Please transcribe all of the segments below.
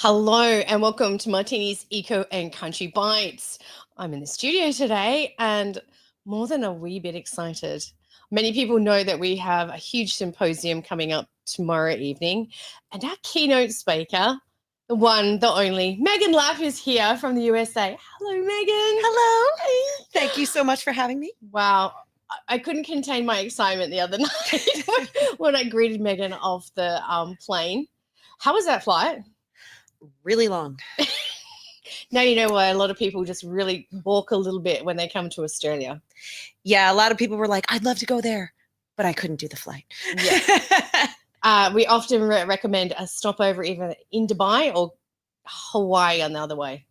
Hello and welcome to Martini's Eco and Country Bites. I'm in the studio today and more than a wee bit excited. Many people know that we have a huge symposium coming up tomorrow evening, and our keynote speaker, the one, the only, Meghan Lapp, is here from the USA. Hello, Meghan. Hello. Hey. Thank you so much for having me. Wow. I couldn't contain my excitement the other night when I greeted Meghan off the plane. How was that flight? Really long. Now you know why a lot of people just really balk a little bit when they come to Australia. Yeah, a lot of people were like, I'd love to go there, but I couldn't do the flight. Yeah. We often recommend a stopover either in Dubai or Hawaii on the other way.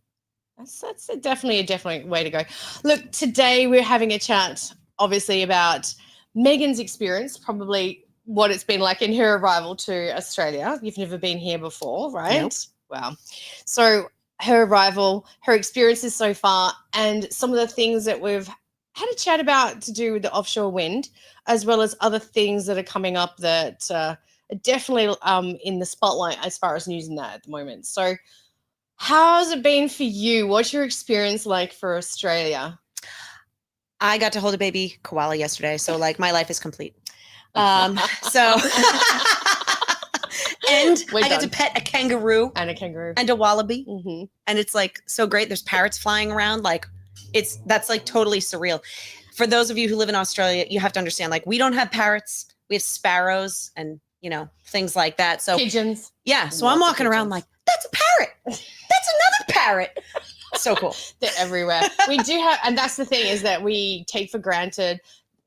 That's definitely a definite way to go. Look, today we're having a chat, obviously, about Meghan's experience, probably what it's been like in her arrival to Australia. You've never been here before, right? Nope. Wow. So her arrival, her experiences so far, and some of the things that we've had a chat about to do with the offshore wind, as well as other things that are coming up that are definitely in the spotlight as far as news and that at the moment. So how's it been for you? What's your experience like for Australia? I got to hold a baby koala yesterday, so like my life is complete. And I got to pet a kangaroo And a kangaroo. and a wallaby, Mhm. and it's like so great. There's parrots flying around, like that's like totally surreal. For those of you who live in Australia, you have to understand, like, we don't have parrots, we have sparrows and things like that. So Pigeons. yeah, so I'm Lots of walking around pigeons. like, that's a parrot. That's another parrot. So cool. They're everywhere. We do have, and that's the thing, is that we take for granted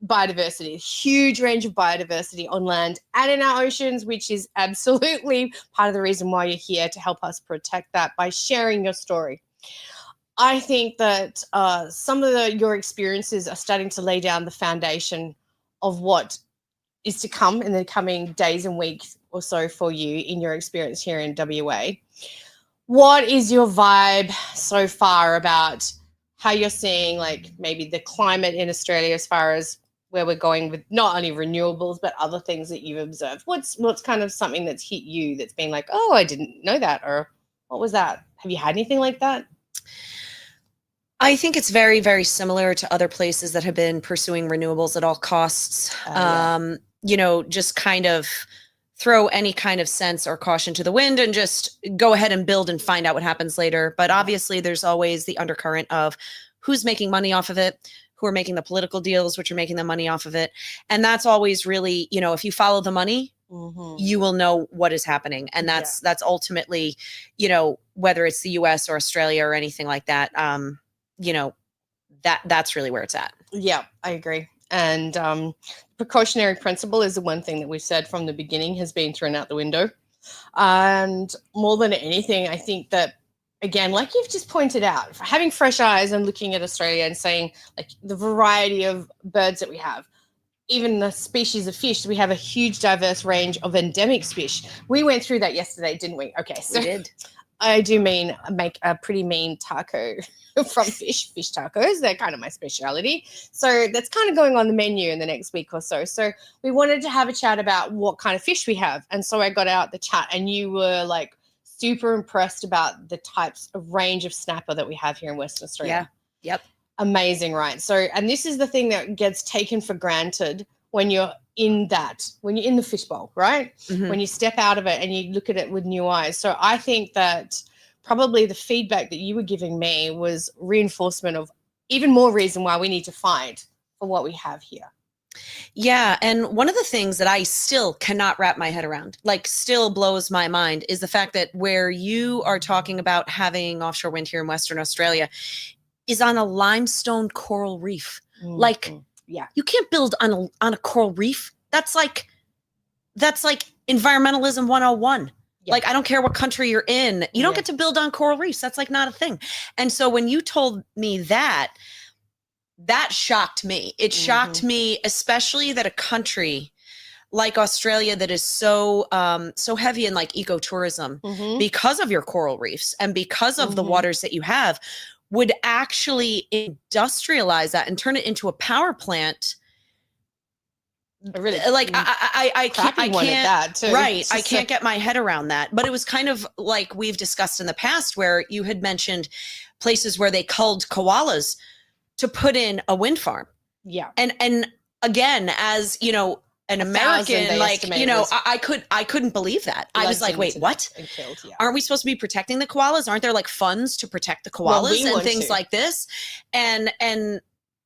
biodiversity, huge range of biodiversity on land and in our oceans, which is absolutely part of the reason why you're here, to help us protect that by sharing your story. I think that some of your experiences are starting to lay down the foundation of what is to come in the coming days and weeks or so for you in your experience here in WA. What is your vibe so far about how you're seeing, like, maybe the climate in Australia as far as where we're going with not only renewables but other things that you've observed? What's kind of something that's hit you that's been like, oh, I didn't know that, or what was that? Have you had anything like that? I think it's very, very similar to other places that have been pursuing renewables at all costs. Yeah. Just kind of throw any kind of sense or caution to the wind and just go ahead and build and find out what happens later. But obviously there's always the undercurrent of who's making money off of it, who are making the political deals, which are making the money off of it. And that's always really, if you follow the money, you will know what is happening. And that's ultimately, whether it's the US or Australia or anything like that, that's really where it's at. Yeah, I agree. And precautionary principle is the one thing that we've said from the beginning has been thrown out the window. And more than anything, I think that, again, like you've just pointed out, having fresh eyes and looking at Australia and saying, like, the variety of birds that we have, even the species of fish, we have a huge diverse range of endemic fish. We went through that yesterday, didn't we? Okay, so We did. I do make a pretty mean taco from fish tacos. They're kind of my speciality. So that's kind of going on the menu in the next week or so. So we wanted to have a chat about what kind of fish we have. And so I got out the chat, and you were like super impressed about the types of range of snapper that we have here in Western Australia. Yeah. Yep. Amazing, right? So, and this is the thing that gets taken for granted when you're in the fishbowl, right? Mhm. When you step out of it and you look at it with new eyes. So I think that probably the feedback that you were giving me was reinforcement of even more reason why we need to fight for what we have here. Yeah. And one of the things that I still cannot wrap my head around, like still blows my mind, is the fact that where you are talking about having offshore wind here in Western Australia is on a limestone coral reef. Mm-hmm. Like, yeah, you can't build on a coral reef. That's like environmentalism 101. Yeah. Like, I don't care what country you're in, you don't get to build on coral reefs. That's like not a thing. And so when you told me that shocked me. It shocked me, especially that a country like Australia that is so heavy in like ecotourism because of your coral reefs and because of the waters that you have, would actually industrialize that and turn it into a power plant A really like I crappy one at that too. right. I can't get my head around that. But it was kind of like we've discussed in the past, where you had mentioned places where they culled koalas to put in a wind farm. Yeah. And again, as you know, an 1,000 American, they like, estimate you know, was I couldn't believe that. I was like, wait, what? And killed, yeah. Aren't we supposed to be protecting the koalas? Aren't there like funds to protect the koalas Well, we and want things to. like this? And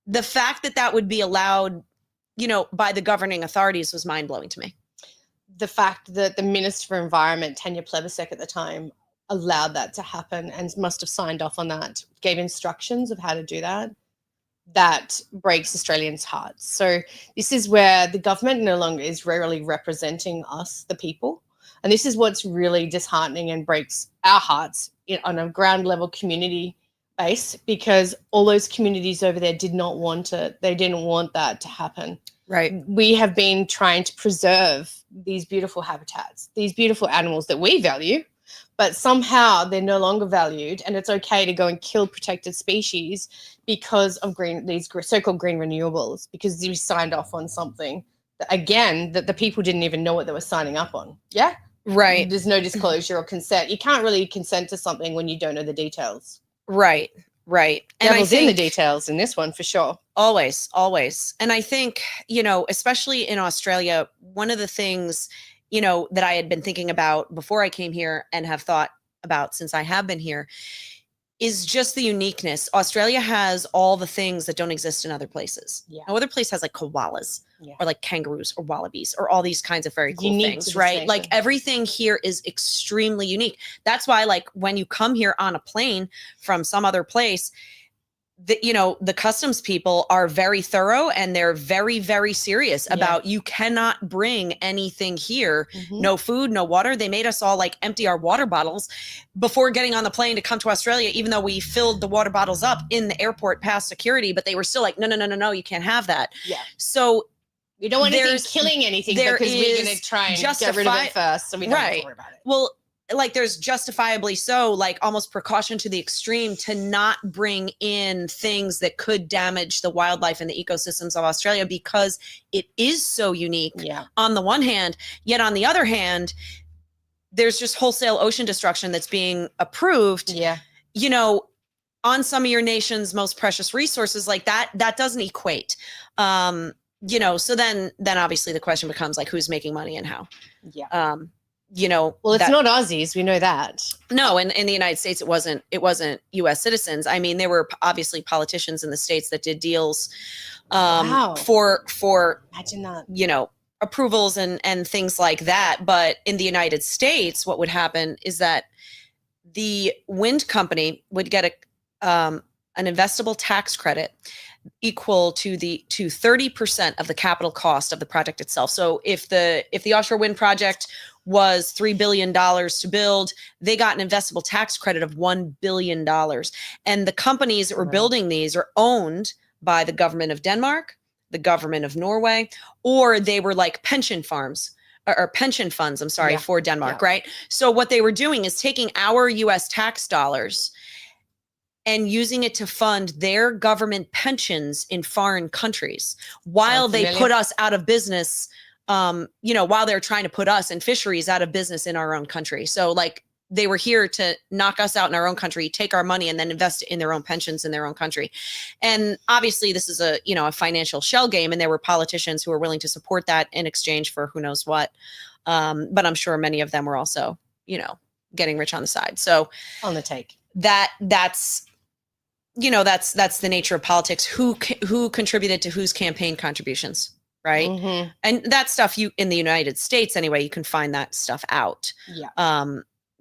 the fact that that would be allowed, you know, by the governing authorities was mind-blowing to me. The fact that the Minister for Environment, Tanya Plibersek at the time, allowed that to happen and must have signed off on that, gave instructions of how to do that, that breaks Australians' hearts. So this is where the government no longer is really representing us, the people. And this is what's really disheartening and breaks our hearts on a ground level community base, because all those communities over there did not want it. They didn't want that to happen. Right. We have been trying to preserve these beautiful habitats, these beautiful animals that we value, but somehow they're no longer valued, and it's okay to go and kill protected species because of these so-called green renewables, because we signed off on something that, again, that the people didn't even know what they were signing up on. Yeah? Right. There's no disclosure or consent. You can't really consent to something when you don't know the details. Right. Right. And Devil's in the details in this one for sure. Always, always. And I think, you know, especially in Australia, one of the things, you know, that I had been thinking about before I came here and have thought about since I have been here is just the uniqueness. Australia has all the things that don't exist in other places. Yeah. No other place has like koalas or like kangaroos or wallabies or all these kinds of very cool Unique things, to this right? nation. Like everything here is extremely unique. That's why, like, when you come here on a plane from some other place, you know, the customs people are very thorough and they're very, very serious about you cannot bring anything here. No food, no water. They made us all like empty our water bottles before getting on the plane to come to Australia, even though we filled the water bottles up in the airport past security, but they were still like, no, you can't have that. Yeah. So we don't want anything killing anything because we're going to try and get rid of it first, so we don't have to worry about it. Well, like there's justifiably so, like almost precaution to the extreme to not bring in things that could damage the wildlife and the ecosystems of Australia, because it is so unique on the one hand, yet on the other hand, there's just wholesale ocean destruction that's being approved, you know, on some of your nation's most precious resources. Like that doesn't equate. You know, so then obviously the question becomes like, who's making money and how? You know, well, it's not Aussies. We know that. No, in the United States, it wasn't U.S. citizens. I mean, there were obviously politicians in the States that did deals for imagine that, you know, approvals and things like that. But in the United States, what would happen is that the wind company would get an investable tax credit equal to 30% of the capital cost of the project itself. So if the offshore wind project was $3 billion to build, they got an investable tax credit of $1 billion. And the companies that were building these are owned by the government of Denmark, the government of Norway, or they were like pension farms or pension funds, for Denmark, right? So what they were doing is taking our US tax dollars and using it to fund their government pensions in foreign countries while they put us out of business, you know, while they're trying to put us and fisheries out of business in our own country. So like they were here to knock us out in our own country, take our money and then invest it in their own pensions in their own country. And obviously this is a financial shell game, and there were politicians who were willing to support that in exchange for who knows what. But I'm sure many of them were also, you know, getting rich on the side. So on the take. That's you know, that's the nature of politics. Who contributed to whose campaign contributions, right? And that stuff, you in the United States anyway, you can find that stuff out.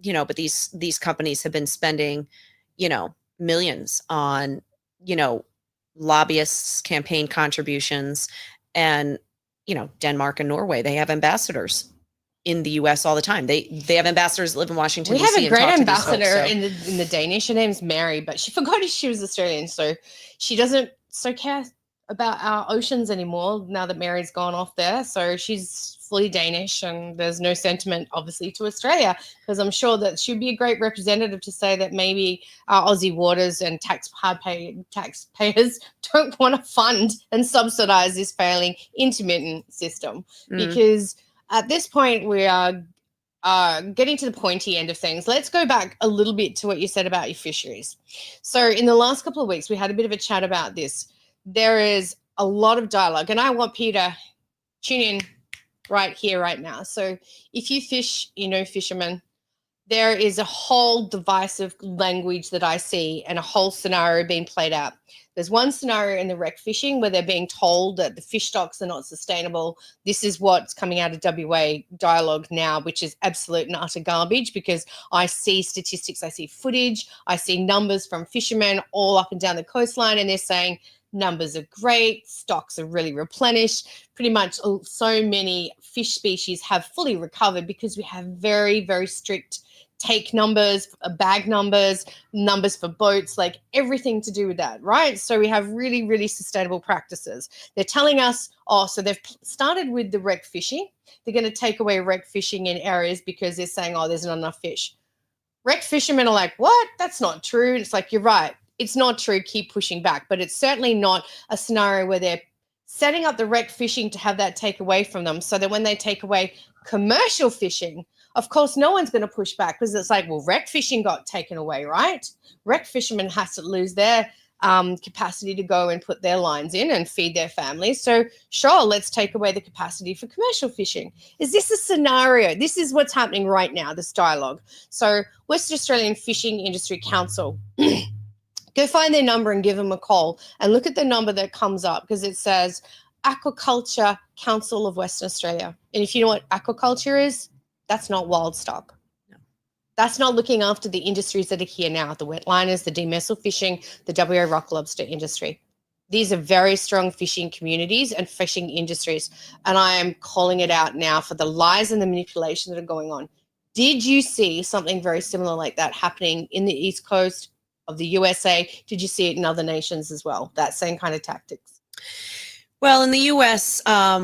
You know, but these companies have been spending, you know, millions on, you know, lobbyists' campaign contributions, and you know, Denmark and Norway, they have ambassadors in the U.S. all the time. They have ambassadors that live in Washington. We have DC a great folks, ambassador so. in the Danish. Her name's Mary, but she forgot she was Australian, so she doesn't care about our oceans anymore now that Mary's gone off there. So she's fully Danish, and there's no sentiment, obviously, to Australia, because I'm sure that she'd be a great representative to say that maybe our Aussie waters and taxpayers don't want to fund and subsidize this failing intermittent system, because at this point we are getting to the pointy end of things. Let's go back a little bit to what you said about your fisheries. So in the last couple of weeks, we had a bit of a chat about this. There is a lot of dialogue, and I want Peter tune in right here, right now. So if you fish, fishermen, there is a whole divisive language that I see and a whole scenario being played out. There's one scenario in the wreck fishing where they're being told that the fish stocks are not sustainable. This is what's coming out of WA dialogue now, which is absolute and utter garbage, because I see statistics, I see footage, I see numbers from fishermen all up and down the coastline, and they're saying numbers are great, stocks are really replenished. Pretty much so many fish species have fully recovered because we have very, very strict take numbers, bag numbers for boats, like everything to do with that, right? So we have really, really sustainable practices. They're telling us, so they've started with the wreck fishing. They're going to take away wreck fishing in areas because they're saying, there's not enough fish. Wreck fishermen are like, what? That's not true. It's like, you're right. It's not true. Keep pushing back. But it's certainly not a scenario where they're setting up the wreck fishing to have that take away from them, so that when they take away commercial fishing, of course, no one's going to push back, because it's like, well, wreck fishing got taken away, right? Wreck fishermen has to lose their capacity to go and put their lines in and feed their families. So sure, let's take away the capacity for commercial fishing. Is this a scenario? This is what's happening right now, this dialogue. So Western Australian Fishing Industry Council, go find their number and give them a call and look at the number that comes up, because it says Aquaculture Council of Western Australia. And if you know what aquaculture is, that's not wild stock. No. That's not looking after the industries that are here now, the wetliners, the demersal fishing, the WA rock lobster industry. These are very strong fishing communities and fishing industries. And I am calling it out now for the lies and the manipulation that are going on. Did you see something very similar like that happening in the East Coast of the USA? Did you see it in other nations as well? That same kind of tactics? Well, in the U.S.,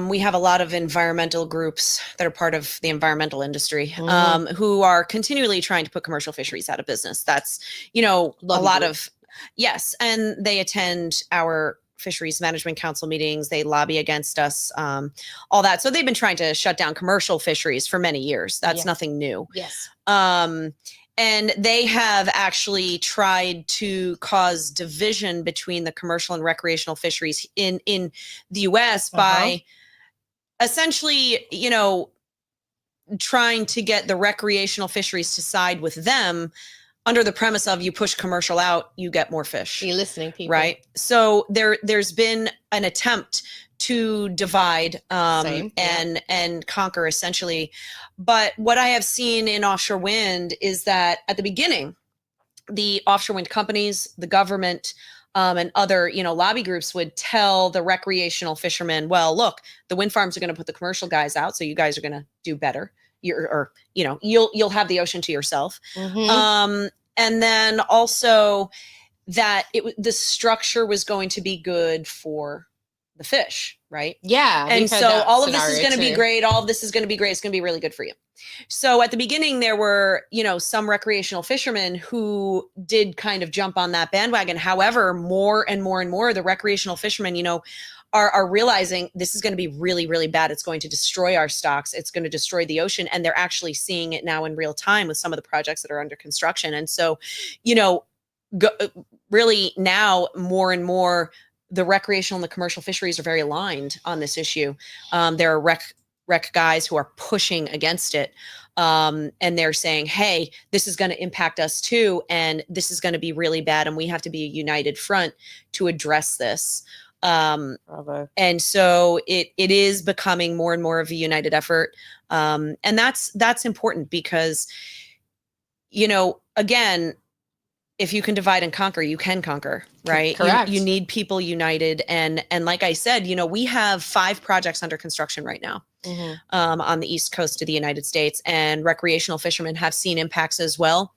we have a lot of environmental groups that are part of the environmental industry, who are continually trying to put commercial fisheries out of business. That's, a lot of, yes. And they attend our fisheries management council meetings. They lobby against us, all that. So they've been trying to shut down commercial fisheries for many years. That's nothing new. Yes. And they have actually tried to cause division between the commercial and recreational fisheries in the U.S. by essentially, trying to get the recreational fisheries to side with them under the premise of, you push commercial out, you get more fish. You're listening, people. Right? So there's been an attempt to divide and conquer, essentially. But what I have seen in offshore wind is that at the beginning, the offshore wind companies, the government, and other, lobby groups would tell the recreational fishermen, well, look, the wind farms are going to put the commercial guys out, so you guys are going to do better. You'll have the ocean to yourself. And then also that the structure was going to be good for the fish, right? Yeah. And so all of this is going to be great. All of this is going to be great. It's going to be really good for you. So at the beginning, there were, some recreational fishermen who did kind of jump on that bandwagon. However, more and more and more, the recreational fishermen, are realizing this is going to be really, really bad. It's going to destroy our stocks. It's going to destroy the ocean. And they're actually seeing it now in real time with some of the projects that are under construction. And so, really now more and more, the recreational and the commercial fisheries are very aligned on this issue. There are rec guys who are pushing against it. And they're saying, hey, this is going to impact us too. And this is going to be really bad. And we have to be a united front to address this. And so it is becoming more and more of a united effort. And that's important because, again, if you can divide and conquer, you can conquer, right? Correct. You need people united. And like I said, we have 5 projects under construction right now on the East Coast of the United States, and recreational fishermen have seen impacts as well.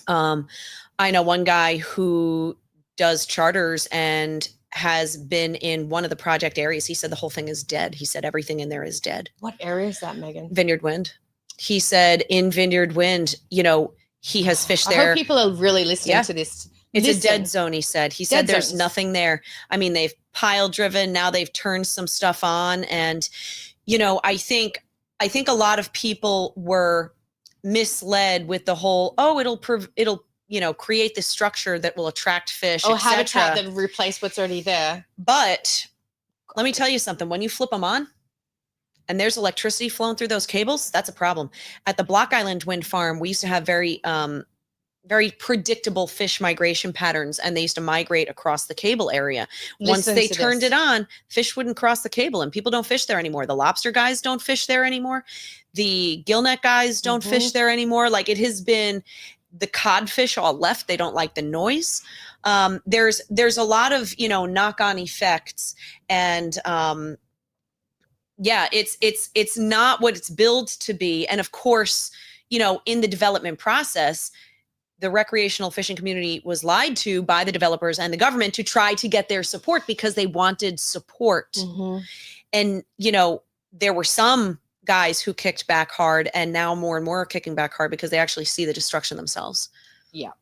I know one guy who does charters and has been in one of the project areas. He said the whole thing is dead. He said everything in there is dead. What area is that, Megan? Vineyard Wind. He said in Vineyard Wind, you know, he has fished there. I hope people are really listening to this. It's a dead zone, he said. He said there's zones. nothing there. I mean, they've pile driven. Now they've turned some stuff on. And, you know, I think a lot of people were misled with the whole, oh, it'll you know, create this structure that will attract fish. Oh, habitat that replace what's already there. But let me tell you something. When you flip them on and there's electricity flowing through those cables, that's a problem. At the Block Island Wind Farm, we used to have very predictable fish migration patterns, and they used to migrate across the cable area. Once they turned it on, fish wouldn't cross the cable, and people don't fish there anymore. The lobster guys don't fish there anymore. The gillnet guys don't fish there anymore. Like, it has been, the codfish all left. They don't like the noise. There's a lot of, you know, knock-on effects, and yeah, it's not what it's billed to be. And of course, you know, in the development process, the recreational fishing community was lied to by the developers and the government to try to get their support because they wanted support. And, you know, there were some guys who kicked back hard, and now more and more are kicking back hard because they actually see the destruction themselves. Yeah.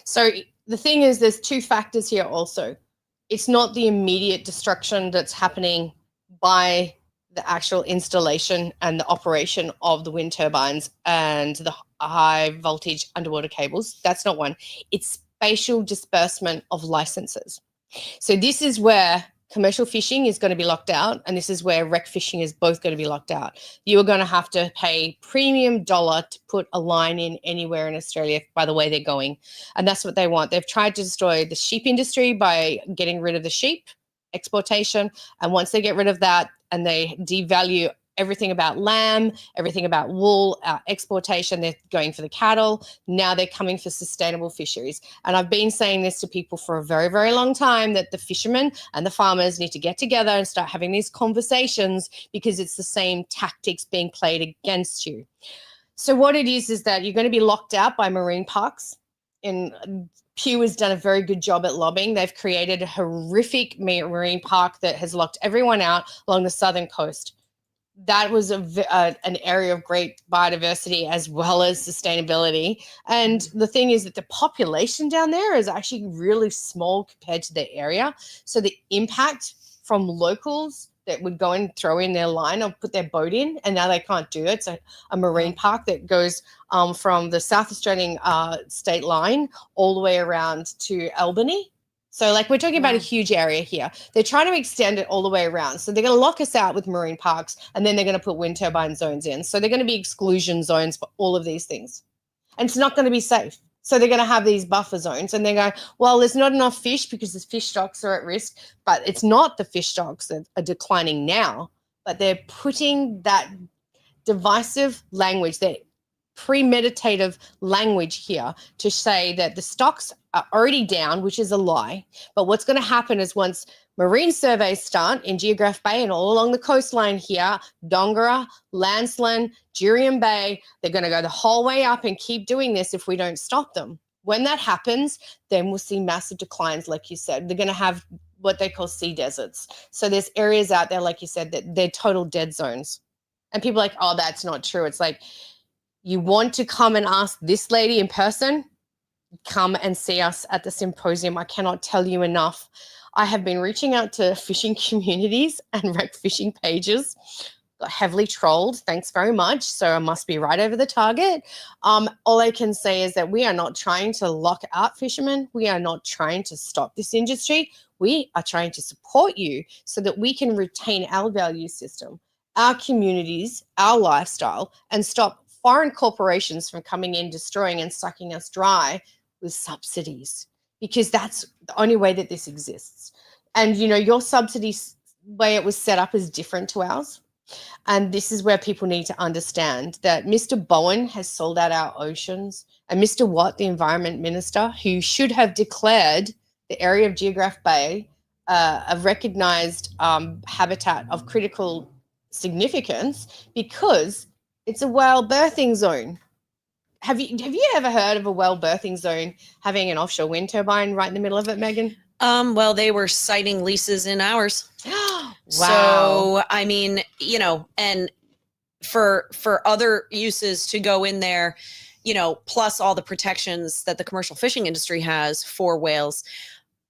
So the thing is, there's two factors here also. It's not the immediate destruction that's happening by the actual installation and the operation of the wind turbines and the high voltage underwater cables. That's not one. It's spatial disbursement of licenses. So this is where commercial fishing is going to be locked out, and this is where rec fishing is both going to be locked out. You are going to have to pay premium dollar to put a line in anywhere in Australia by the way they're going. And that's what they want. They've tried to destroy the sheep industry by getting rid of the sheep exportation. And once they get rid of that and they devalue everything about lamb, everything about wool, exportation, they're going for the cattle. Now they're coming for sustainable fisheries. And I've been saying this to people for a very, very long time, that the fishermen and the farmers need to get together and start having these conversations, because it's the same tactics being played against you. So what it is that you're going to be locked out by marine parks. And Pew has done a very good job at lobbying. They've created a horrific marine park that has locked everyone out along the southern coast. That was an area of great biodiversity as well as sustainability. And the thing is that the population down there is actually really small compared to the area. So the impact from locals that would go and throw in their line or put their boat in, and now they can't do it. It's a marine park that goes from the South Australian state line all the way around to Albany. So like, we're talking about a huge area here. They're trying to extend it all the way around. So they're going to lock us out with marine parks, and then they're going to put wind turbine zones in. So they're going to be exclusion zones for all of these things. And it's not going to be safe. So they're going to have these buffer zones, and they're going, well, there's not enough fish because the fish stocks are at risk. But it's not the fish stocks that are declining now, but they're putting that divisive language, that premeditative language here to say that the stocks are already down, which is a lie. But what's going to happen is, once marine surveys start in Geograph Bay and all along the coastline here, Dongara, Landsland, Jurien Bay, they're going to go the whole way up and keep doing this if we don't stop them. When that happens, then we'll see massive declines, like you said. They're going to have what they call sea deserts. So there's areas out there, like you said, that they're total dead zones. And people are like, oh, that's not true. It's like, you want to come and ask this lady in person? Come and see us at the symposium. I cannot tell you enough. I have been reaching out to fishing communities and rec fishing pages. Got heavily trolled. Thanks very much. So I must be right over the target. All I can say is that we are not trying to lock out fishermen. We are not trying to stop this industry. We are trying to support you so that we can retain our value system, our communities, our lifestyle, and stop foreign corporations from coming in, destroying and sucking us dry with subsidies, because that's the only way that this exists. And, you know, your subsidy way it was set up is different to ours. And this is where people need to understand that Mr. Bowen has sold out our oceans, and Mr. Watt, the Environment Minister, who should have declared the area of Geograph Bay a recognised habitat of critical significance, because it's a whale birthing zone. Have you ever heard of a whale birthing zone having an offshore wind turbine right in the middle of it, Megan? Well, they were citing leases in ours. Wow. So, I mean, you know, and for other uses to go in there, you know, plus all the protections that the commercial fishing industry has for whales.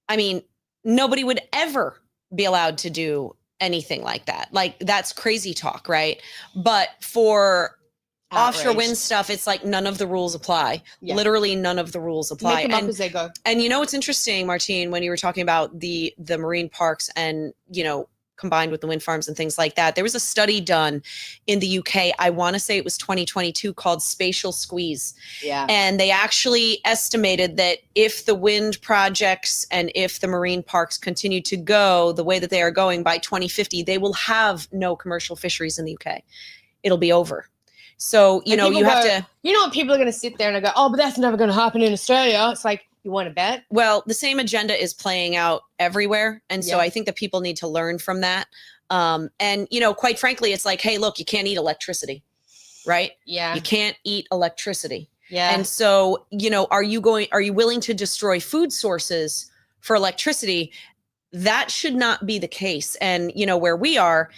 I mean, nobody would ever be allowed to do anything like that. Like, that's crazy talk, right? But for offshore wind Outraged. stuff, it's like none of the rules apply. Yeah. Literally none of the rules apply. Make them up as they go. And you know what's interesting, Martine, when you were talking about the marine parks and, you know, combined with the wind farms and things like that, there was a study done in the UK. I want to say it was 2022, called Spatial Squeeze. Yeah. And they actually estimated that if the wind projects and if the marine parks continue to go the way that they are going, by 2050, they will have no commercial fisheries in the UK. It'll be over. So, you know, you have to. You know what? People are going to sit there and go, oh, but that's never going to happen in Australia. It's like, you want to bet? Well, the same agenda is playing out everywhere. And so Yeah. I think that people need to learn from that. And, you know, quite frankly, it's like, hey, look, you can't eat electricity, right? Yeah. You can't eat electricity. Yeah. And so, you know, are you willing to destroy food sources for electricity? That should not be the case. And, you know, where we are,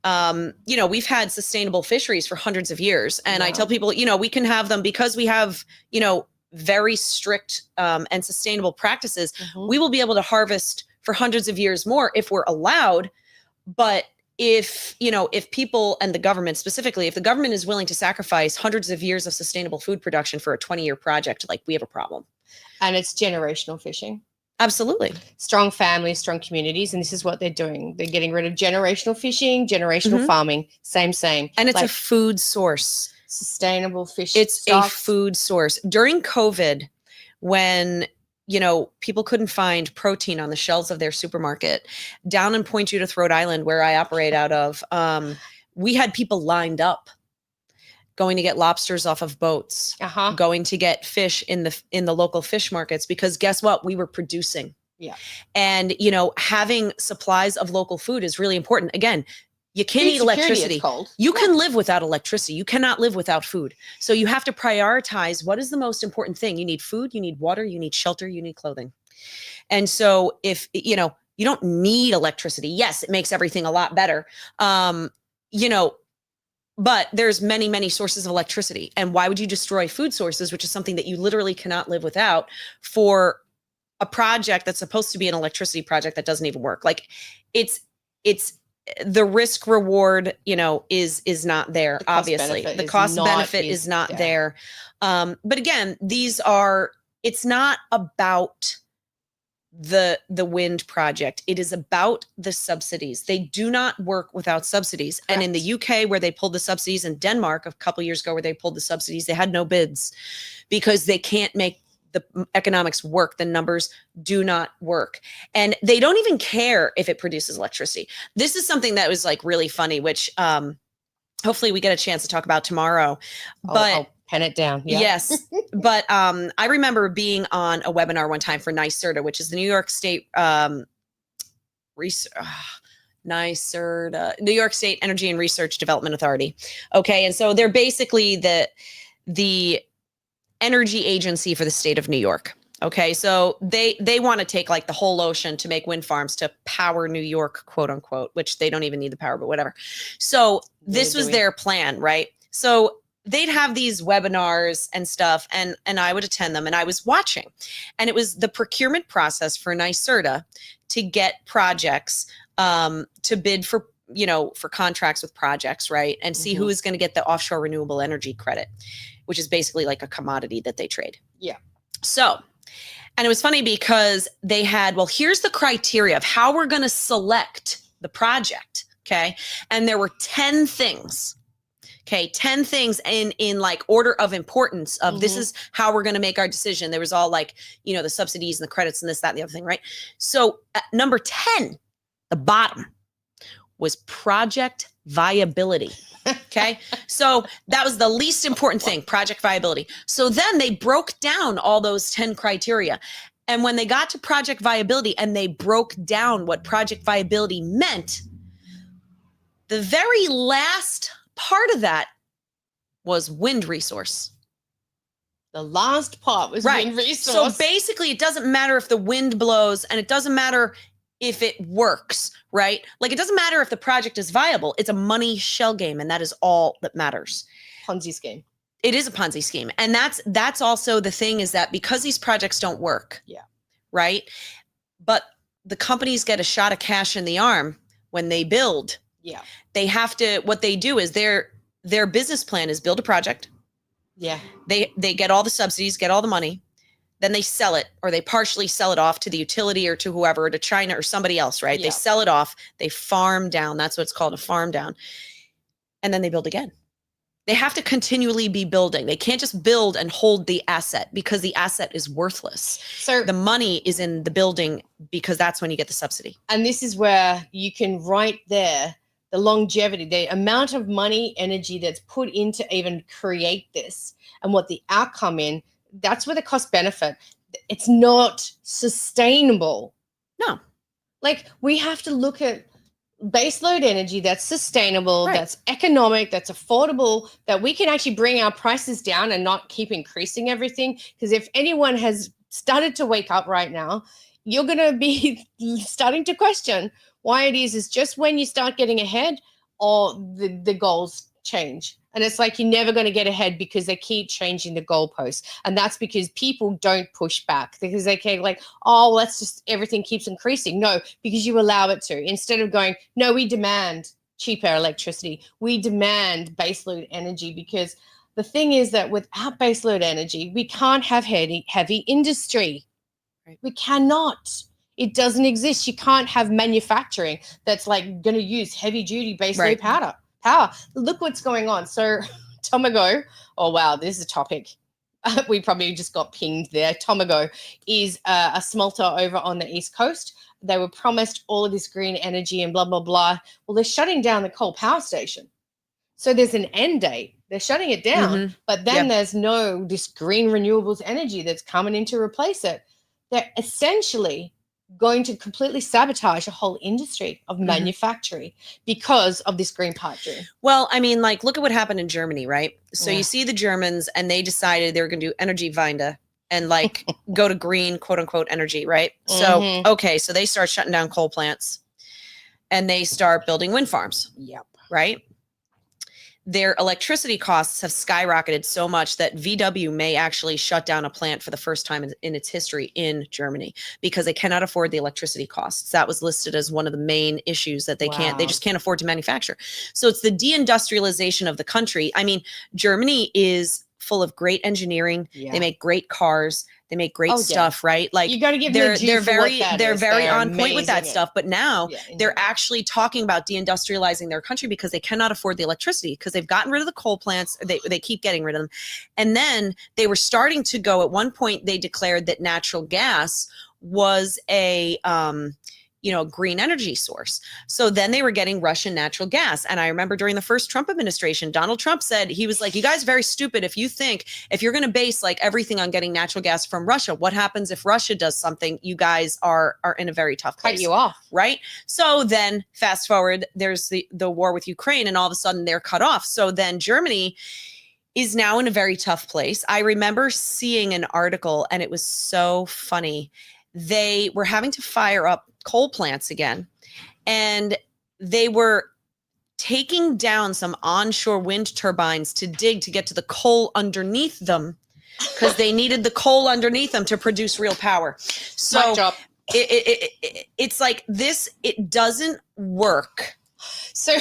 you know, we've had sustainable fisheries for hundreds of years. And I Yeah. tell people, you know, we can have them because we have, you know, very strict and sustainable practices. Mhm. We will be able to harvest for hundreds of years more if we're allowed. But if, you know, if people and the government specifically, if the government is willing to sacrifice hundreds of years of sustainable food production for a 20-year project, like, we have a problem. And it's generational fishing. Absolutely. Strong families, strong communities. And this is what they're doing. They're getting rid of generational fishing, generational Mhm. farming. Same. And it's like a food source. sustainable fish. It's stocks. a food source. During COVID, when, you know, people couldn't find protein on the shelves of their supermarket, down in Point Judith, Rhode Island, where I operate out of, we had people lined up going to get lobsters off of boats, Uh-huh. going to get fish in the local fish markets, because guess what? We were producing. Yeah. And, you know, having supplies of local food is really important. Again, you can't Food eat security, electricity. it's called. You can live without electricity. You cannot live without food. So you have to prioritize what is the most important thing. You need food, you need water, you need shelter, you need clothing. And so if, you know, you don't need electricity, yes, it makes everything a lot better. You know, but there's many, many sources of electricity. And why would you destroy food sources, which is something that you literally cannot live without, for a project that's supposed to be an electricity project that doesn't even work? Like, it's the risk reward, you know, is not there. Obviously, the cost benefit is not there. But again, it's not about the wind project. It is about the subsidies. They do not work without subsidies. Correct. And in the UK, where they pulled the subsidies, in Denmark a couple of years ago, where they pulled the subsidies, they had no bids because they can't make the economics work. The numbers do not work. And they don't even care if it produces electricity. This is something that was like really funny, which hopefully we get a chance to talk about tomorrow. But I'll pen it down. Yeah. Yes. But I remember being on a webinar one time for NYSERDA, which is the New York State New York State Energy and Research Development Authority. Okay. And so they're basically the energy agency for the state of New York. Okay. So they want to take like the whole ocean to make wind farms to power New York, quote unquote, which they don't even need the power, but whatever. So this was their plan, right? So they'd have these webinars and stuff, and I would attend them, and I was watching, and it was the procurement process for NYSERDA to get projects to bid for, you know, for contracts with projects, right? And see who is going to get the offshore renewable energy credit, which is basically like a commodity that they trade. Yeah. So, and it was funny because they had, well, here's the criteria of how we're going to select the project. Okay. And there were 10 things. Okay, 10 things in like order of importance of this is how we're going to make our decision. There was all like, you know, the subsidies and the credits and this, that, and the other thing, right? So number 10, the bottom, was project viability. Okay, so that was the least important thing, project viability. So then they broke down all those 10 criteria. And when they got to project viability and they broke down what project viability meant, the very last part of that was wind resource. The last part was Right. wind resource. So basically, it doesn't matter if the wind blows, and it doesn't matter if it works, right? Like, it doesn't matter if the project is viable. It's a money shell game, and that is all that matters. Ponzi scheme. It is a Ponzi scheme. And that's also the thing, is that because these projects don't work, right? But the companies get a shot of cash in the arm when they build. Yeah. They have to, what they do is their business plan is build a project. Yeah. They get all the subsidies, get all the money. Then they sell it, or they partially sell it off to the utility or to whoever, or to China or somebody else, right? Yeah. They sell it off. They farm down. That's what it's called, a farm down. And then they build again. They have to continually be building. They can't just build and hold the asset, because the asset is worthless. So the money is in the building, because that's when you get the subsidy. And this is where you can right there, the longevity, the amount of money, energy that's put into even create this, and what the outcome in, that's where the cost benefit, it's not sustainable. No. Like, we have to look at baseload energy that's sustainable, Right. that's economic, that's affordable, that we can actually bring our prices down and not keep increasing everything. Because if anyone has started to wake up right now, you're going to be starting to question why it is just when you start getting ahead, or the goals change. And it's like you're never going to get ahead because they keep changing the goalposts. And that's because people don't push back, because they can like, oh, let's just, everything keeps increasing. No, because you allow it to. Instead of going, no, we demand cheaper electricity. We demand baseload energy, because the thing is that without baseload energy, we can't have heavy industry. Right. We cannot. It doesn't exist. You can't have manufacturing that's like going to use heavy duty baseload power. Look what's going on. So Tomago, oh wow, this is a topic. We probably just got pinged there. Tomago is a smelter over on the East Coast. They were promised all of this green energy and blah, blah, blah. Well, they're shutting down the coal power station. So there's an end date. They're shutting it down, but then there's no this green renewables energy that's coming in to replace it. They're essentially going to completely sabotage a whole industry of manufacturing because of this green pipe dream. Well, I mean, like, look at what happened in Germany, right? So you see the Germans, and they decided they were going to do Energiewende and like go to green, quote unquote, energy, right? So, okay, so they start shutting down coal plants and they start building wind farms. Yep. Right? Their electricity costs have skyrocketed so much that VW may actually shut down a plant for the first time in its history in Germany, because they cannot afford the electricity costs. That was listed as one of the main issues, that they just can't afford to manufacture. So it's the deindustrialization of the country. I mean, Germany is full of great engineering. Yeah. They make great cars. They make great stuff, right? Like, you got to give they're very on point with that stuff. But now Yeah, they're actually talking about deindustrializing their country because they cannot afford the electricity, because they've gotten rid of the coal plants. They keep getting rid of them. And then they were starting to go, at one point they declared that natural gas was a green energy source. So then they were getting Russian natural gas. And I remember during the first Trump administration, Donald Trump said, he was like, you guys are very stupid if you think, if you're going to base like everything on getting natural gas from Russia, what happens if Russia does something? You guys are in a very tough place. Cut you off. Right? So then fast forward, there's the war with Ukraine, and all of a sudden they're cut off. So then Germany is now in a very tough place. I remember seeing an article, and it was so funny. They were having to fire up coal plants again, and they were taking down some onshore wind turbines to dig to get to the coal underneath them, because they needed the coal underneath them to produce real power. So it's like this, it doesn't work. So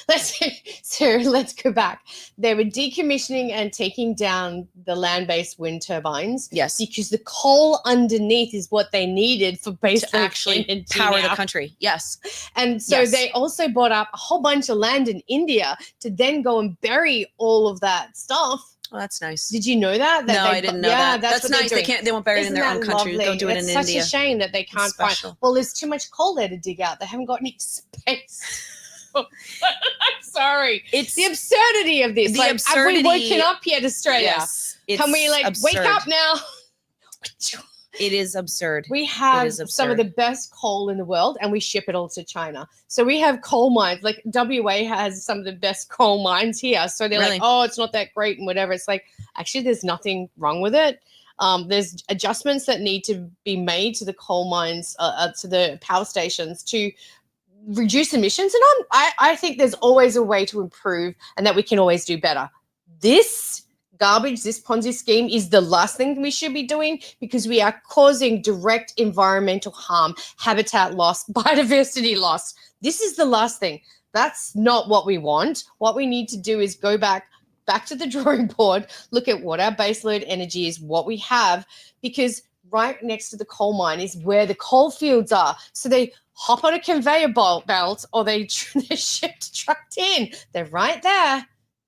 let's go back. They were decommissioning and taking down the land-based wind turbines. Yes. Because the coal underneath is what they needed for base to actually power the country. Yes. And so they also bought up a whole bunch of land in India to then go and bury all of that stuff. Oh, that's nice. Did you know that? No, I didn't know that. That's nice. They won't bury it in their own country. Lovely? They'll do it it's in India. It's such a shame that they can't find. Well, there's too much coal there to dig out. They haven't got any space. I'm sorry. It's the absurdity of this. The absurdity. Have we woken up yet, Australia? Yes. Can we wake up now? It is absurd. We have is some of the best coal in the world, and we ship it all to China. So we have coal mines. Like WA has some of the best coal mines here. So they're Really? like, oh, it's not that great and whatever. It's like, actually, there's nothing wrong with it. There's adjustments that need to be made to the coal mines, to the power stations to reduce emissions. And I think there's always a way to improve and that we can always do better. This garbage, this Ponzi scheme is the last thing we should be doing because we are causing direct environmental harm, habitat loss, biodiversity loss. This is the last thing. That's not what we want. What we need to do is go back to the drawing board, look at what our baseload energy is, what we have, because right next to the coal mine is where the coal fields are. So they hop on a conveyor belt or they're shipped, trucked in. They're right there,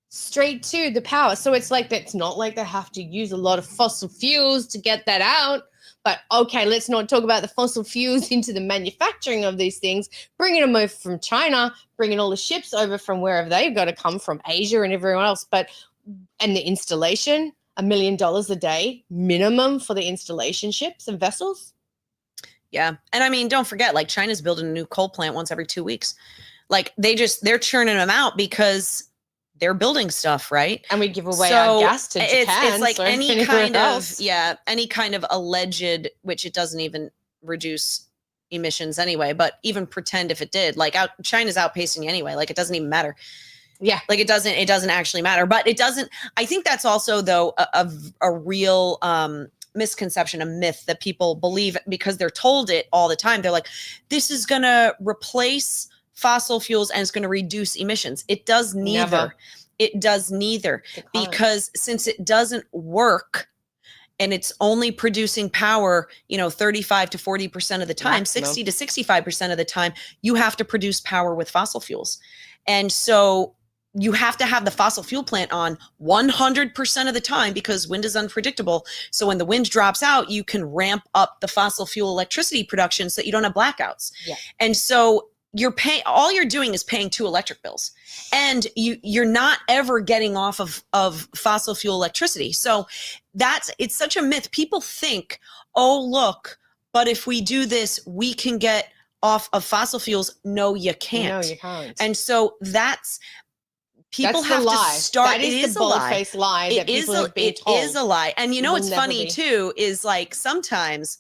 straight to the power. So it's like, that's not like they have to use a lot of fossil fuels to get that out. But okay, let's not talk about the fossil fuels into the manufacturing of these things, bringing them over from China, bringing all the ships over from wherever they've got to come from, Asia and everyone else. And the installation, $1 million a day minimum for the installation ships and vessels. Yeah. And I mean, don't forget, like China's building a new coal plant once every 2 weeks. Like they're churning them out because they're building stuff, right? And we give away our gas to Japan. It's like so any kind of alleged, which it doesn't even reduce emissions anyway, but even pretend if it did, like China's outpacing anyway, like it doesn't even matter. Yeah. Like it doesn't actually matter, but it doesn't, I think that's also though a real misconception, a myth that people believe because they're told it all the time. They're like, this is going to replace fossil fuels and it's going to reduce emissions. It does neither. Never. It does neither because since it doesn't work and it's only producing power, 35 to 40% of the time, Maximum. 60 to 65% of the time, you have to produce power with fossil fuels. And so you have to have the fossil fuel plant on 100% of the time because wind is unpredictable. So when the wind drops out, you can ramp up the fossil fuel electricity production so that you don't have blackouts. Yeah. And so all you're doing is paying 2 electric bills and you're not ever getting off of fossil fuel electricity. So it's such a myth. People think, oh, look, but if we do this, we can get off of fossil fuels. No, you can't. No, you can't. And so people have to start. That is the bold-faced lie that people have been told. It is a lie. And what's funny too is like sometimes,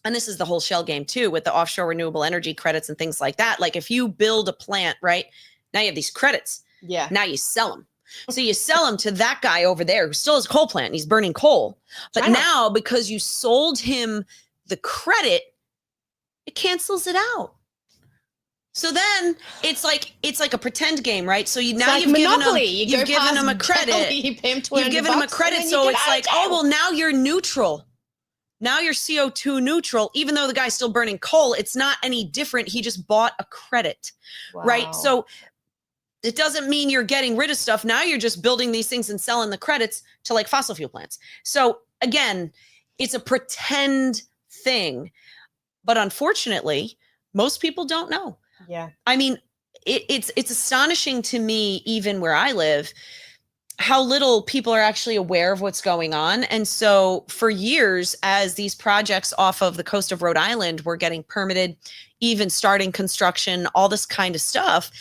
and this is the whole shell game too, with the offshore renewable energy credits and things like that. Like if you build a plant, right, now you have these credits. Yeah. Now you sell them. So you sell them to that guy over there who still has a coal plant and he's burning coal. But now because you sold him the credit, it cancels it out. So then it's like a pretend game, right? So you've given them a credit. You've given them a credit. So it's like, oh, well, now you're neutral. Now you're CO2 neutral, even though the guy's still burning coal. It's not any different. He just bought a credit, right? So it doesn't mean you're getting rid of stuff. Now you're just building these things and selling the credits to like fossil fuel plants. So again, it's a pretend thing. But unfortunately, most people don't know. Yeah. I mean, it's astonishing to me, even where I live, how little people are actually aware of what's going on. And so for years, as these projects off of the coast of Rhode Island were getting permitted, even starting construction, all this kind of stuff,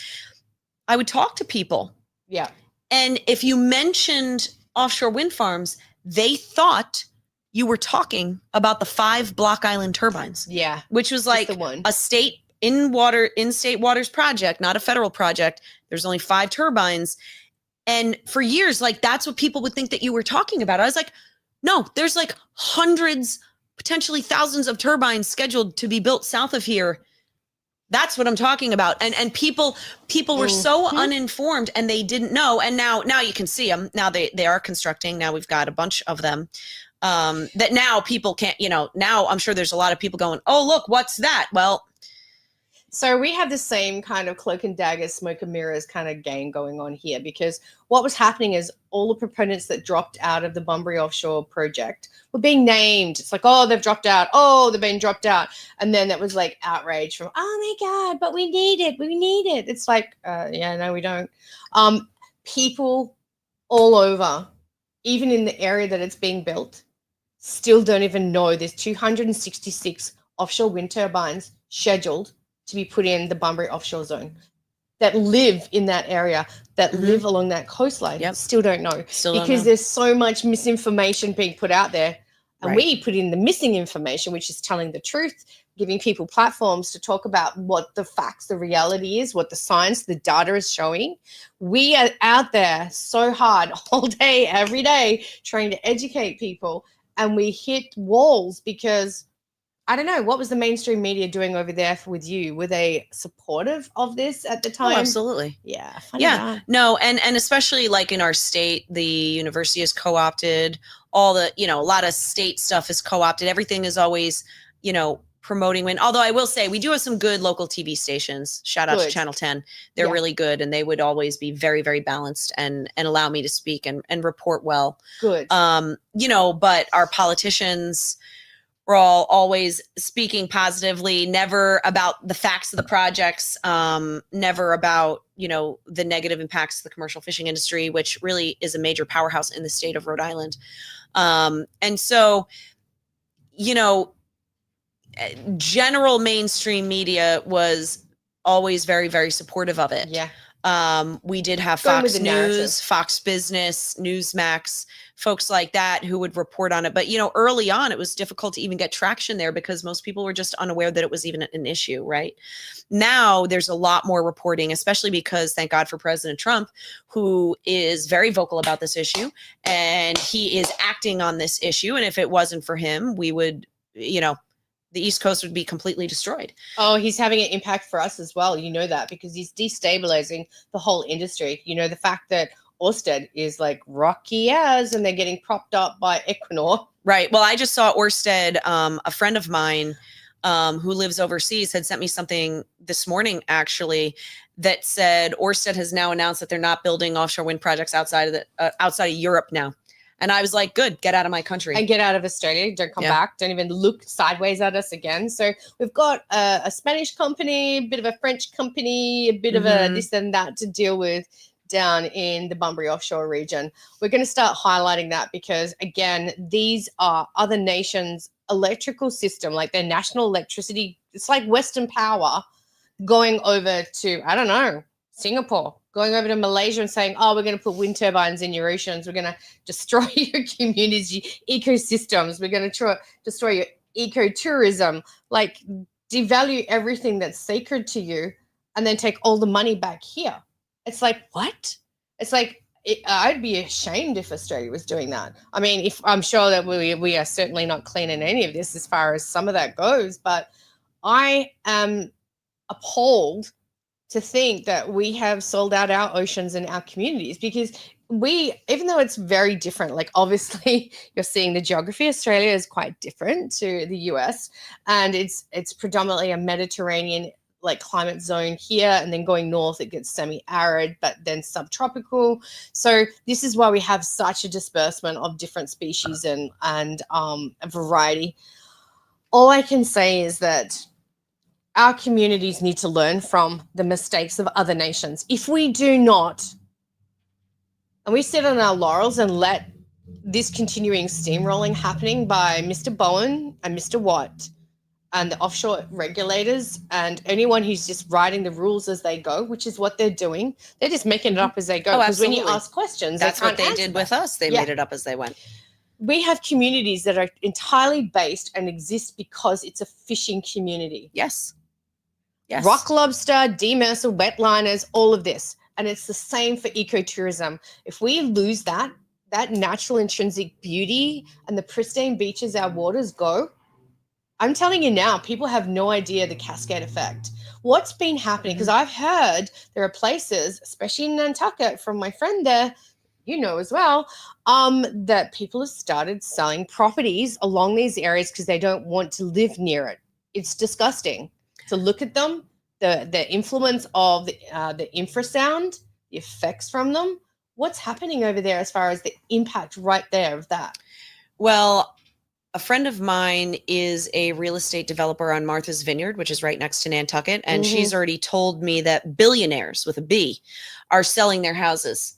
I would talk to people. Yeah. And if you mentioned offshore wind farms, they thought you were talking about the 5 Block Island turbines. Yeah. Which was like a state in-state waters project, not a federal project. There's only 5 turbines. And for years, like that's what people would think that you were talking about. I was like, no, there's like hundreds, potentially thousands of turbines scheduled to be built south of here. That's what I'm talking about. And people were so uninformed and they didn't know. And now you can see them. Now they are constructing. Now we've got a bunch of them that now people can't, now I'm sure there's a lot of people going, oh, look, what's that? Well, so we have the same kind of cloak and dagger, smoke and mirrors kind of game going on here, because what was happening is all the proponents that dropped out of the Bunbury offshore project were being named. It's like, oh, they've dropped out. Oh, they've been dropped out. And then that was like outrage from, oh my God, but we need it. We need it. It's like, yeah, no, we don't. People all over, even in the area that it's being built, still don't even know there's 266 offshore wind turbines scheduled to be put in the Bunbury offshore zone that live in that area, that live along that coastline. Yep. Still don't know. Still don't because know. there's so much misinformation being put out there. And Right. we put in the missing information, which is telling the truth, giving people platforms to talk about what the facts, the reality is, what the science, the data is showing. We are out there so hard all day, every day, trying to educate people. And we hit walls because, I don't know, what was the mainstream media doing over there with you? Were they supportive of this at the time? Oh, absolutely. Yeah. Funny Yeah. that. No, and especially like in our state, the university is co-opted. All the, a lot of state stuff is co-opted. Everything is always, promoting wind. Although I will say we do have some good local TV stations. Shout out to Good. Channel 10. They're Yeah. really good, and they would always be very, very balanced and allow me to speak and report well. Good. But our politicians were all always speaking positively, never about the facts of the projects, never about, the negative impacts of the commercial fishing industry, which really is a major powerhouse in the state of Rhode Island. And so, general mainstream media was always very, very supportive of it. Yeah. We did have Going with Fox the narrative. News, Fox Business, Newsmax, folks like that who would report on it. But, early on, it was difficult to even get traction there because most people were just unaware that it was even an issue, right? Now there's a lot more reporting, especially because, thank God for President Trump, who is very vocal about this issue, and he is acting on this issue. And if it wasn't for him, we would, the East Coast would be completely destroyed. Oh, he's having an impact for us as well. You know that because he's destabilizing the whole industry. The fact that Ørsted is like rocky as and they're getting propped up by Equinor. Right. Well, I just saw Ørsted, a friend of mine who lives overseas had sent me something this morning, actually, that said Ørsted has now announced that they're not building offshore wind projects outside of Europe now. And I was like, good, get out of my country. And get out of Australia. Don't come back. Don't even look sideways at us again. So we've got a Spanish company, a bit of a French company, a bit of a this and that to deal with down in the Bunbury offshore region. We're going to start highlighting that because, again, these are other nations' electrical system, like their national electricity. It's like Western Power going over to, I don't know, Singapore, going over to Malaysia and saying, oh, we're going to put wind turbines in your oceans. We're going to destroy your communities, ecosystems. We're going to destroy your ecotourism, like devalue everything that's sacred to you and then take all the money back here. It's like, what? It's like, I'd be ashamed if Australia was doing that. I mean, if I'm sure that we are certainly not clean in any of this as far as some of that goes, but I am appalled to think that we have sold out our oceans and our communities because even though it's very different, like obviously you're seeing the geography, Australia is quite different to the US and it's predominantly a Mediterranean like climate zone here, and then going north it gets semi-arid but then subtropical. So this is why we have such a disbursement of different species and a variety. All I can say is that our communities need to learn from the mistakes of other nations. If we do not, and we sit on our laurels and let this continuing steamrolling happening by Mr. Bowen and Mr. Watt and the offshore regulators and anyone who's just writing the rules as they go, which is what they're doing. They're just making it up as they go. Because when you ask questions, that's what they can't did answer with us. They made it up as they went. We have communities that are entirely based and exist because it's a fishing community. Yes. Rock lobster, demersal, wetliners, all of this. And it's the same for ecotourism. If we lose that natural intrinsic beauty and the pristine beaches our waters go, I'm telling you now, people have no idea the cascade effect. What's been happening? Because I've heard there are places, especially in Nantucket, from my friend there, as well, that people have started selling properties along these areas because they don't want to live near it. It's disgusting to look at them, the influence of the infrasound, the effects from them. What's happening over there as far as the impact right there of that? Well, a friend of mine is a real estate developer on Martha's Vineyard, which is right next to Nantucket. And she's already told me that billionaires with a B are selling their houses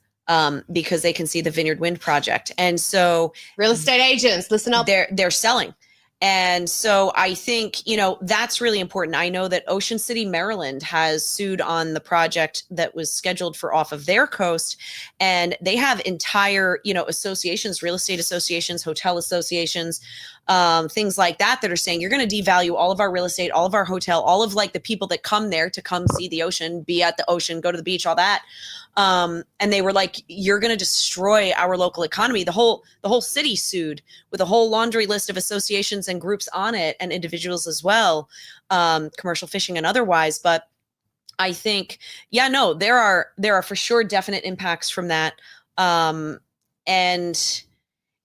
because they can see the Vineyard Wind project. And so real estate agents, listen up. They're selling. And so I think, that's really important. I know that Ocean City, Maryland has sued on the project that was scheduled for off of their coast. And they have entire, associations, real estate associations, hotel associations, things like that are saying you're going to devalue all of our real estate, all of our hotel, all of like the people that come there to come see the ocean, be at the ocean, go to the beach, all that. And they were like, you're going to destroy our local economy. The whole city sued with a whole laundry list of associations and groups on it, and individuals as well, commercial fishing and otherwise. But I think, there are for sure definite impacts from that. And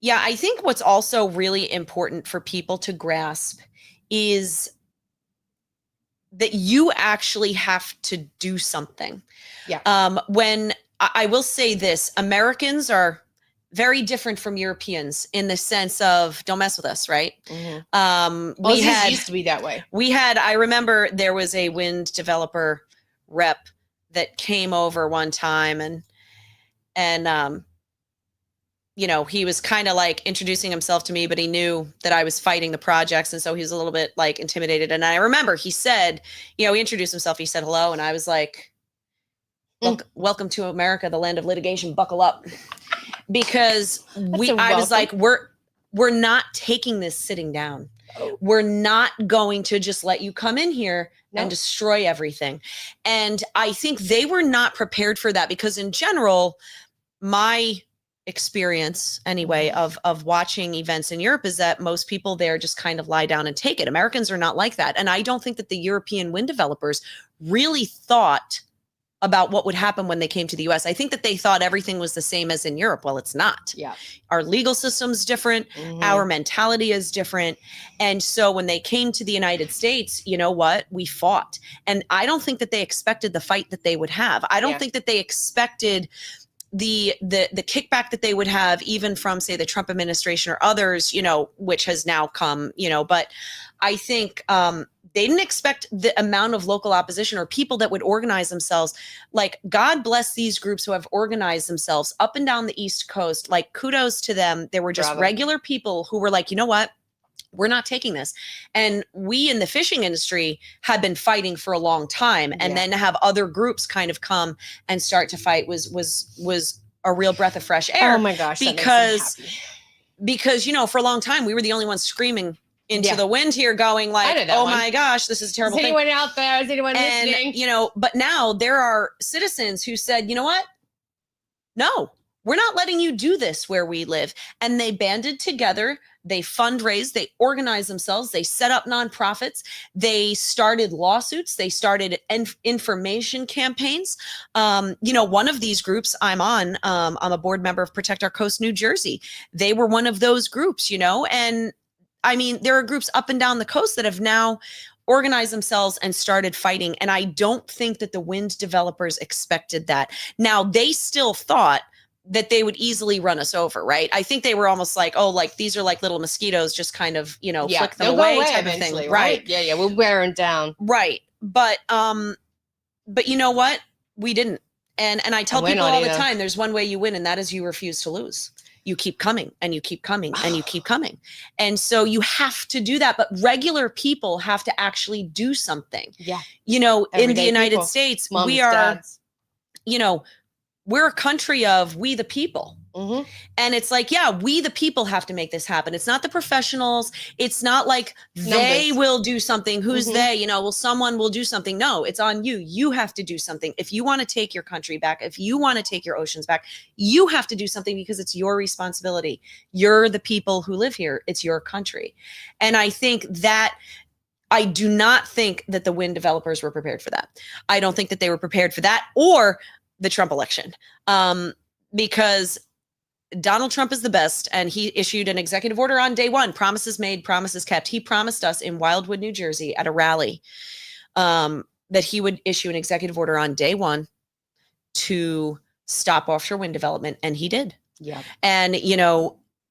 yeah, I think what's also really important for people to grasp is that you actually have to do something. Yeah. When I will say this, Americans are very different from Europeans in the sense of don't mess with us, right? Mm-hmm. It used to be that way. I remember there was a wind developer rep that came over one time and he was kind of like introducing himself to me, but he knew that I was fighting the projects. And so he was a little bit like intimidated. And I remember he said, he introduced himself, he said hello. And I was like, welcome to America, the land of litigation, buckle up. Because I was like, we're not taking this sitting down. Oh. We're not going to just let you come in here and destroy everything. And I think they were not prepared for that because in general, my experience anyway of watching events in Europe is that most people there just kind of lie down and take it. Americans are not like that. And I don't think that the European wind developers really thought about what would happen when they came to the US. I think that they thought everything was the same as in Europe. Well, it's not. Yeah. Our legal system's different. Mm-hmm. Our mentality is different. And so when they came to the United States, you know what? We fought. And I don't think that they expected the fight that they would have. I don't think that they expected the kickback that they would have even from say the Trump administration or others, which has now come, but I think they didn't expect the amount of local opposition or people that would organize themselves. Like, God bless these groups who have organized themselves up and down the East Coast. Like, kudos to them. There were just regular people who were like, you know what? We're not taking this. And we in the fishing industry had been fighting for a long time. And then to have other groups kind of come and start to fight was a real breath of fresh air. Oh my gosh. Because for a long time, we were the only ones screaming into the wind here going like, oh my gosh, this is a terrible thing. Is anyone out there? Is anyone listening? But now there are citizens who said, you know what? No, we're not letting you do this where we live. And they banded together. They fundraised, they organized themselves, they set up nonprofits, they started lawsuits, they started information campaigns. One of these groups I'm on, I'm a board member of Protect Our Coast, New Jersey. They were one of those groups, and I mean, there are groups up and down the coast that have now organized themselves and started fighting. And I don't think that the wind developers expected that. Now, they still thought that they would easily run us over, right? I think they were almost like, oh, like these are like little mosquitoes, just kind of, flick them away type of thing. Right. Yeah. We'll wear them down. Right. But you know what? We didn't. And I tell people all the time, there's one way you win, and that is you refuse to lose. You keep coming and you keep coming and you keep coming. And so you have to do that. But regular people have to actually do something. Yeah. In the United States, we are, dads. We're a country of we the people. Mm-hmm. And it's like, we the people have to make this happen. It's not the professionals. It's not like they will do something. Who's they? Someone will do something. No, it's on you. You have to do something. If you want to take your country back, if you want to take your oceans back, you have to do something because it's your responsibility. You're the people who live here. It's your country. And I think that I do not think that the wind developers were prepared for that. I don't think that they were prepared for that or the Trump election, because Donald Trump is the best, and he issued an executive order on day one. Promises made, promises kept. He promised us in Wildwood, New Jersey, at a rally, that he would issue an executive order on day one to stop offshore wind development, and he did. Yeah. And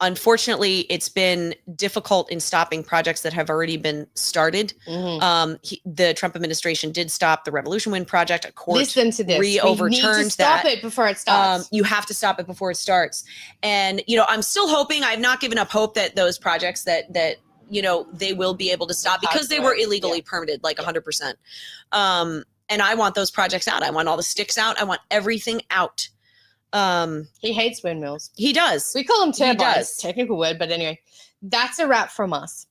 Unfortunately, it's been difficult in stopping projects that have already been started. The Trump administration did stop the Revolution Wind project. A court Listen to this. re-overturned we need to stop it before it starts. You have to stop it before it starts. And, I'm still hoping, I've not given up hope that those projects that they will be able to stop, because they were illegally permitted, like 100%. And I want those projects out. I want all the sticks out. I want everything out. He hates windmills. He does. We call them turbines, technical word, but anyway, that's a wrap from us.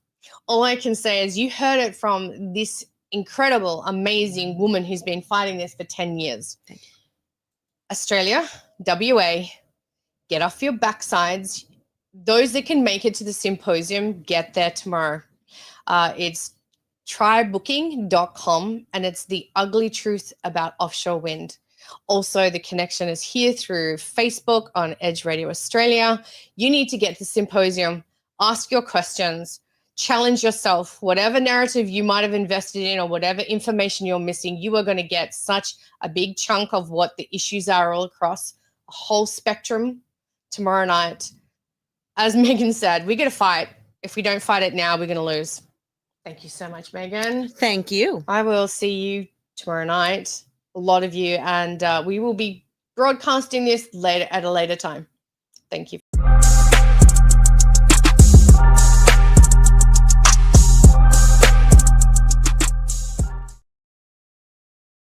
All I can say is you heard it from this incredible, amazing woman who's been fighting this for 10 years. Thank you. Australia, WA, get off your backsides. Those that can make it to the symposium, get there tomorrow. It's trybooking.com, and it's the ugly truth about offshore wind. Also, the connection is here through Facebook on Edge Radio Australia. You need to get to the symposium, ask your questions, challenge yourself. Whatever narrative you might have invested in or whatever information you're missing, you are going to get such a big chunk of what the issues are all across a whole spectrum tomorrow night. As Meghan said, we're going to fight. If we don't fight it now, we're going to lose. Thank you so much, Meghan. Thank you. I will see you tomorrow night. A lot of you, and we will be broadcasting this later at a later time. Thank you.